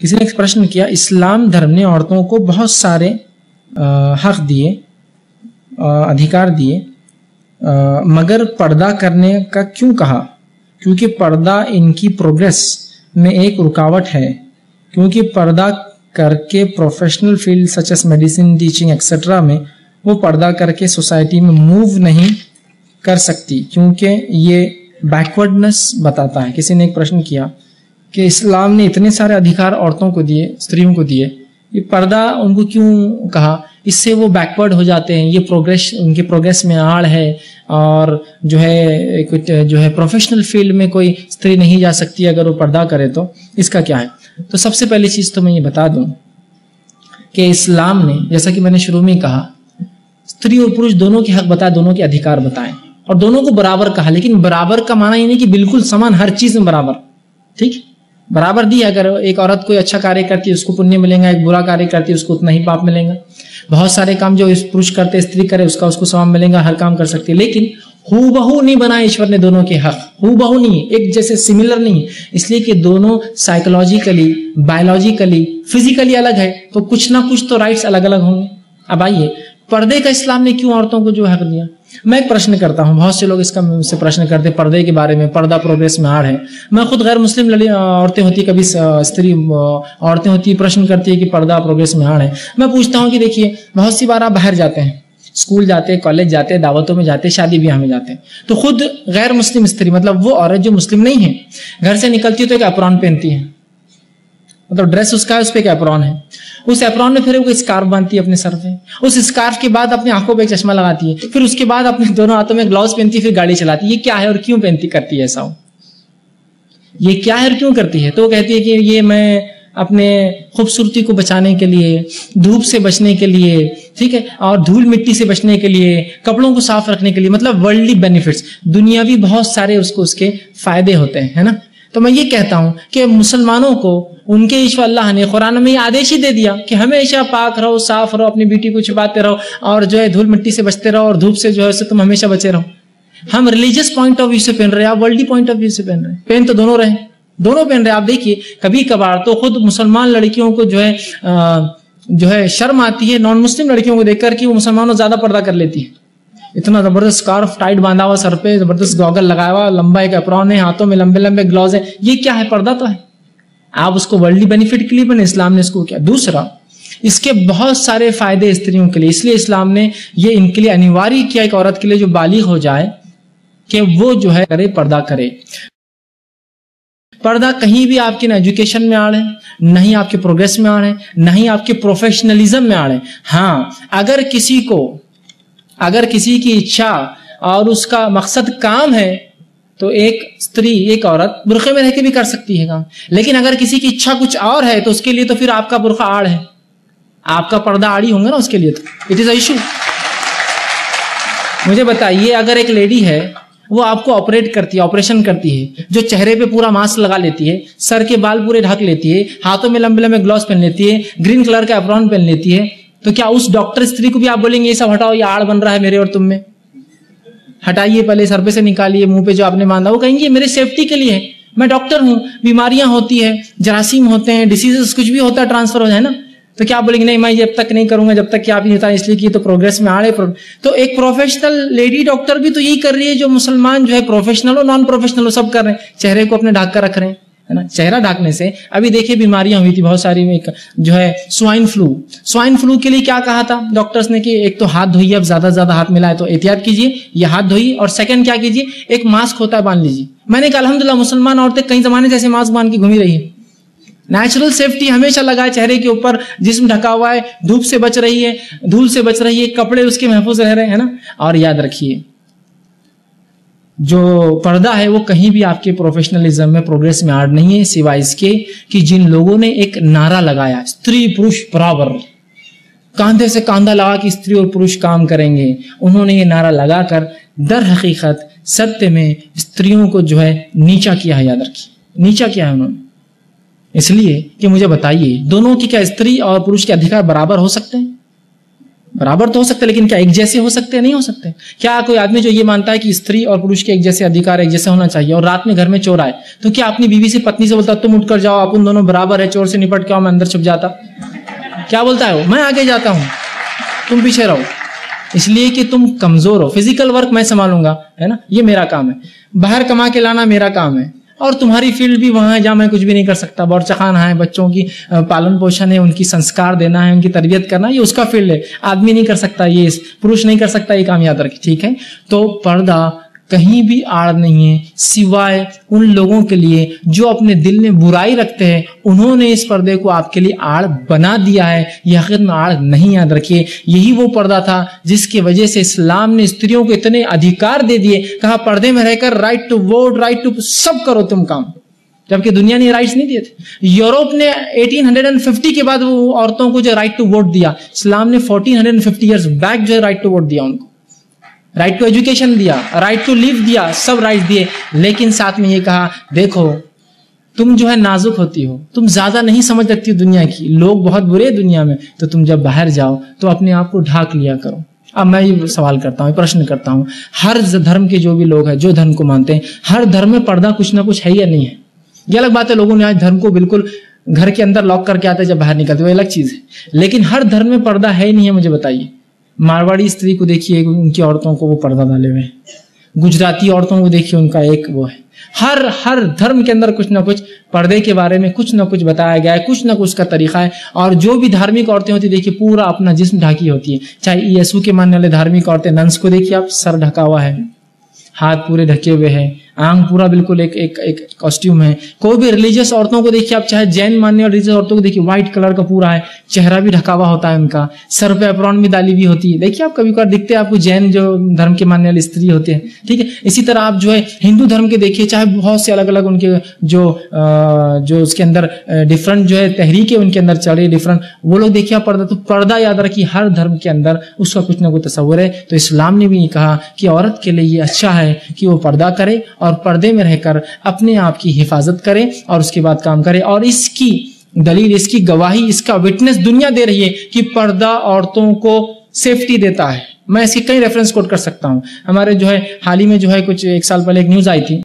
किसी ने एक प्रश्न किया, इस्लाम धर्म ने औरतों को बहुत सारे हक दिए, अधिकार दिए, मगर पर्दा करने का क्यों कहा? क्योंकि पर्दा इनकी प्रोग्रेस में एक रुकावट है, क्योंकि पर्दा करके professional field such as medicine, teaching etcetera में वो पर्दा करके सोसाइटी में मूव नहीं कर सकती, क्योंकि ये बैकवर्डनेस बताता है। किसी ने एक प्रश्न किया कि इस्लाम ने इतने सारे अधिकार औरतों को दिए, स्त्रियों को दिए, ये पर्दा उनको क्यों कहा? इससे वो बैकवर्ड हो जाते हैं, ये प्रोग्रेस, उनके प्रोग्रेस में आड़ है, और जो है प्रोफेशनल फील्ड में कोई स्त्री नहीं जा सकती अगर वो पर्दा करे, तो इसका क्या है? तो सबसे पहली चीज तो मैं ये बता दूं कि इस्लाम ने, जैसा कि मैंने शुरू में कहा, स्त्री और पुरुष दोनों के हक बताए, दोनों के अधिकार बताए और दोनों को बराबर कहा। लेकिन बराबर का माना ये नहीं कि बिल्कुल समान हर चीज में बराबर, ठीक, बराबर दी। अगर एक औरत कोई अच्छा कार्य करती है उसको पुण्य मिलेगा, एक बुरा कार्य करती है उसको उतना ही पाप मिलेगा। बहुत सारे काम जो पुरुष करते स्त्री करे उसको सवाब मिलेगा, हर काम कर सकती है। लेकिन हूबहू नहीं बनाया ईश्वर ने दोनों के हक, हूबहू नहीं, एक जैसे सिमिलर नहीं, इसलिए कि दोनों साइकोलॉजिकली, बायोलॉजिकली, फिजिकली अलग है, तो कुछ ना कुछ तो राइट्स अलग अलग होंगे। अब आइए, पर्दे का इस्लाम ने क्यों औरतों को जो हक दिया? मैं एक प्रश्न करता हूं, बहुत से लोग इसका मुझसे प्रश्न करते पर्दे के बारे में, पर्दा प्रोग्रेस में आड़ है। मैं खुद गैर मुस्लिम औरतें होती, कभी स्त्री औरतें होती, प्रश्न करती है कि पर्दा प्रोग्रेस में आड़ है। मैं पूछता हूं कि देखिए, बहुत सी बार आप बाहर जाते हैं, स्कूल जाते हैं, कॉलेज जाते हैं, दावतों में जाते हैं, शादी ब्याह में जाते हैं, तो खुद गैर मुस्लिम स्त्री, मतलब वो औरत जो मुस्लिम नहीं है, घर से निकलती है तो एक एप्रॉन पहनती है, मतलब ड्रेस उसका है, उस पर एक एप्रॉन है, उस एप्रॉन में फिर वो स्कार्फ बांधती है अपने सर पे, उस स्कार्फ के बाद अपनी आंखों पे एक चश्मा लगाती है, फिर उसके बाद अपने दोनों हाथों में ग्लव्स पहनती है, फिर गाड़ी चलाती है। ये क्या है और क्यों पहनती करती है ऐसा? ये क्या है और क्यों करती है? तो वो कहती है कि ये मैं अपने खूबसूरती को बचाने के लिए, धूप से बचने के लिए, ठीक है, और धूल मिट्टी से बचने के लिए, कपड़ों को साफ रखने के लिए, मतलब वर्ल्डली बेनिफिट्स, दुनियावी बहुत सारे उसके फायदे होते हैं, है ना। तो मैं ये कहता हूं कि मुसलमानों को उनके ईश्वर अल्लाह ने कुरान में ये आदेश ही दे दिया कि हमेशा पाक रहो, साफ रहो, अपनी बेटी को छुपाते रहो, और जो है धूल मिट्टी से बचते रहो, और धूप से जो है उससे तुम हमेशा बचे रहो। हम रिलीजियस पॉइंट ऑफ व्यू से पहन रहे हैं, आप वर्ल्डली पॉइंट ऑफ व्यू से पहन रहे हैं, पहन तो दोनों रहे, दोनों पहन रहे हैं। आप देखिए, कभी कभार तो खुद मुसलमान लड़कियों को जो है शर्म आती है नॉन मुस्लिम लड़कियों को देखकर कि वो मुसलमानों ज्यादा पर्दा कर लेती है। इतना जबरदस्त स्कार्फ टाइट बांधा हुआ सर पे, जबरदस्त गॉगल लगाया हुआ, लंबा एक एप्रॉन है, हाथों में लंबे लंबे ग्लव्स है, ये क्या है? पर्दा तो है। आप उसको वर्ल्डली बेनिफिट के लिए बने, इस्लाम ने इसको किया। दूसरा, इसके बहुत सारे फायदे स्त्रियों के लिए, इसलिए इस्लाम ने ये इनके लिए अनिवार्य किया, एक औरत के लिए जो बालिग हो जाए कि वो जो है करे, पर्दा करे। पर्दा कहीं भी आपकी ना एजुकेशन में आड़ है, नहीं आपके प्रोग्रेस में आड़ है, नहीं आपके प्रोफेशनलिज्म में आड़ है। हाँ, अगर किसी की इच्छा और उसका मकसद काम है तो एक स्त्री, एक औरत बुर्खे में रह के भी कर सकती है काम। लेकिन अगर किसी की इच्छा कुछ और है तो उसके लिए तो फिर आपका बुर्खा आड़ है, आपका पर्दा आड़ी होंगे ना उसके लिए, तो इट इज अ इशू। मुझे बताइए, अगर एक लेडी है, वो आपको ऑपरेशन करती है, जो चेहरे पे पूरा मास्क लगा लेती है, सर के बाल पूरे ढक लेती है, हाथों में लंबे लंबे ग्लव्स पहन लेती है, ग्रीन कलर का एप्रॉन पहन लेती है, तो क्या उस डॉक्टर स्त्री को भी आप बोलेंगे ये सब हटाओ, ये आड़ बन रहा है मेरे और तुम में, हटाइए, पहले सर पे से निकालिए, मुंह पे जो आपने बांधा? वो कहेंगे मेरे सेफ्टी के लिए है, मैं डॉक्टर हूं, बीमारियां होती है, जरासीम होते हैं, डिसीजेस कुछ भी होता है, ट्रांसफर हो जाए ना, तो क्या आप बोलेंगे नहीं मैं जब तक नहीं करूंगा जब तक कि आप नहीं होता, इसलिए कि तो प्रोग्रेस में आड़े। तो एक प्रोफेशनल लेडी डॉक्टर भी तो यही कर रही है जो मुसलमान जो है प्रोफेशनल और नॉन प्रोफेशनल हो सब कर रहे हैं, चेहरे को अपने ढक कर रख रहे हैं, है ना। चेहरा ढकने से अभी देखिए बीमारियां हुई थी बहुत सारी, जो है स्वाइन फ्लू के लिए क्या कहा था डॉक्टर्स ने कि एक तो हाथ धोइए, अब ज्यादा से ज्यादा हाथ मिलाए तो एहतियात कीजिए, ये हाथ धोइए, और सेकंड क्या कीजिए, एक मास्क होता है बांध लीजिए। मैंने कहा अल्हम्दुलिल्लाह मुसलमान औरतें कई जमाने से ऐसे मास्क बांध के घूमी रही है, नेचुरल सेफ्टी हमेशा लगा है चेहरे के ऊपर, जिस्म ढका हुआ है, धूप से बच रही है, धूल से बच रही है, कपड़े उसके महफूज रह रहे हैं ना। और याद रखिए, जो पर्दा है वो कहीं भी आपके प्रोफेशनलिज्म में, प्रोग्रेस में आड़ नहीं है, सिवाय इसके कि जिन लोगों ने एक नारा लगाया स्त्री पुरुष बराबर, कांधे से कांधा लगा कि स्त्री और पुरुष काम करेंगे, उन्होंने ये नारा लगाकर दर हकीकत सत्य में स्त्रियों को जो है नीचा किया है। याद रखिए, नीचा किया है उन्होंने, इसलिए कि मुझे बताइए दोनों की क्या स्त्री और पुरुष के अधिकार बराबर हो सकते हैं? बराबर तो हो सकते हैं, लेकिन क्या एक जैसे हो सकते हैं? नहीं हो सकते। क्या कोई आदमी जो ये मानता है कि स्त्री और पुरुष के एक जैसे अधिकार, एक जैसे होना चाहिए, और रात में घर में चोर आए, तो क्या अपनी बीवी से, पत्नी से बोलता तुम उठकर जाओ, अपन दोनों बराबर है, चोर से निपट के आओ, मैं अंदर छुप जाता? क्या बोलता है वो? मैं आगे जाता हूं, तुम पीछे रहो, इसलिए कि तुम कमजोर हो। फिजिकल वर्क मैं संभालूंगा, है ना, ये मेरा काम है, बाहर कमा के लाना मेरा काम है, और तुम्हारी फील्ड भी वहां है जहां मैं कुछ भी नहीं कर सकता। बौरचा खाना है, बच्चों की पालन पोषण है, उनकी संस्कार देना है, उनकी तरबियत करना है, ये उसका फील्ड है, आदमी नहीं कर सकता, ये पुरुष नहीं कर सकता, ये काम याद रखें, ठीक है। तो पर्दा कहीं भी आड़ नहीं है, सिवाय उन लोगों के लिए जो अपने दिल में बुराई रखते हैं, उन्होंने इस पर्दे को आपके लिए आड़ बना दिया है, यह हकीकत में आड़ नहीं, याद रखिए। यही वो पर्दा था जिसकी वजह से इस्लाम ने स्त्रियों को इतने अधिकार दे दिए, कहा पर्दे में रहकर right to vote, right to सब करो तुम काम, जबकि दुनिया ने राइट्स नहीं दिए थे। यूरोप ने 1850 के बाद वो औरतों को जो राइट टू वोट दिया, इस्लाम ने 1450 ईयर्स बैक जो है राइट टू वोट दिया उनको, राइट टू एजुकेशन दिया, राइट टू लिव दिया, सब राइट दिए। लेकिन साथ में ये कहा देखो तुम जो है नाजुक होती हो, तुम ज्यादा नहीं समझ सकती हो दुनिया की, लोग बहुत बुरे हैं दुनिया में, तो तुम जब बाहर जाओ तो अपने आप को ढाक लिया करो। अब मैं ये सवाल करता हूँ, प्रश्न करता हूँ, हर धर्म के जो भी लोग हैं, जो धर्म को मानते हैं, हर धर्म में पर्दा कुछ ना कुछ है या नहीं है? ये अलग बात है, लोगों ने आज धर्म को बिल्कुल घर के अंदर लॉक करके आते, जब बाहर निकलते वो अलग चीज है, लेकिन हर धर्म में पर्दा है नहीं है? मुझे बताइए। मारवाड़ी स्त्री को देखिए, उनकी औरतों को वो पर्दा डाले हुए हैं, गुजराती औरतों को देखिए, उनका एक वो है। हर धर्म के अंदर कुछ ना कुछ पर्दे के बारे में कुछ ना कुछ बताया गया है, कुछ ना कुछ का तरीका है। और जो भी धार्मिक औरतें होती है, देखिए पूरा अपना जिस्म ढकी होती है, चाहे यीशु के मानने वाले धार्मिक औरतें, नंस को देखिए आप, सर ढका हुआ है, हाथ पूरे ढके हुए हैं, आंख पूरा बिल्कुल एक कॉस्ट्यूम है। कोई भी रिलीजियस औरतों को देखिए आप, चाहे जैन मानने वाली रिलीजियस औरतों को देखिए, व्हाइट कलर का पूरा है, चेहरा भी ढका हुआ होता है उनका, सर पे एप्रॉन भी डाली हुई होती है। देखिए आप कभी कभार दिखते हैं आपको जैन जो धर्म के मानने वाली स्त्री होते हैं, ठीक है। इसी तरह आप जो है हिंदू धर्म के देखिए, चाहे बहुत से अलग अलग उनके जो उसके अंदर डिफरेंट जो है तहरीकें उनके अंदर चले, डिफरेंट, वो लोग देखिए आप पर्दा, तो पर्दा याद रखिए हर धर्म के अंदर उसका कुछ ना कुछ तस्वर है। तो इस्लाम ने भी कहा कि औरत के लिए ये अच्छा है कि वो पर्दा करे और पर्दे में रहकर अपने आप की हिफाजत करे और उसके बाद काम करे। और इसकी दलील, इसकी गवाही, इसका विटनेस दुनिया दे रही है कि पर्दा औरतों को सेफ्टी देता है। मैं इसके कई रेफरेंस कोट कर सकता हूं। हमारे जो है हाल ही में जो है कुछ एक साल पहले एक न्यूज आई थी,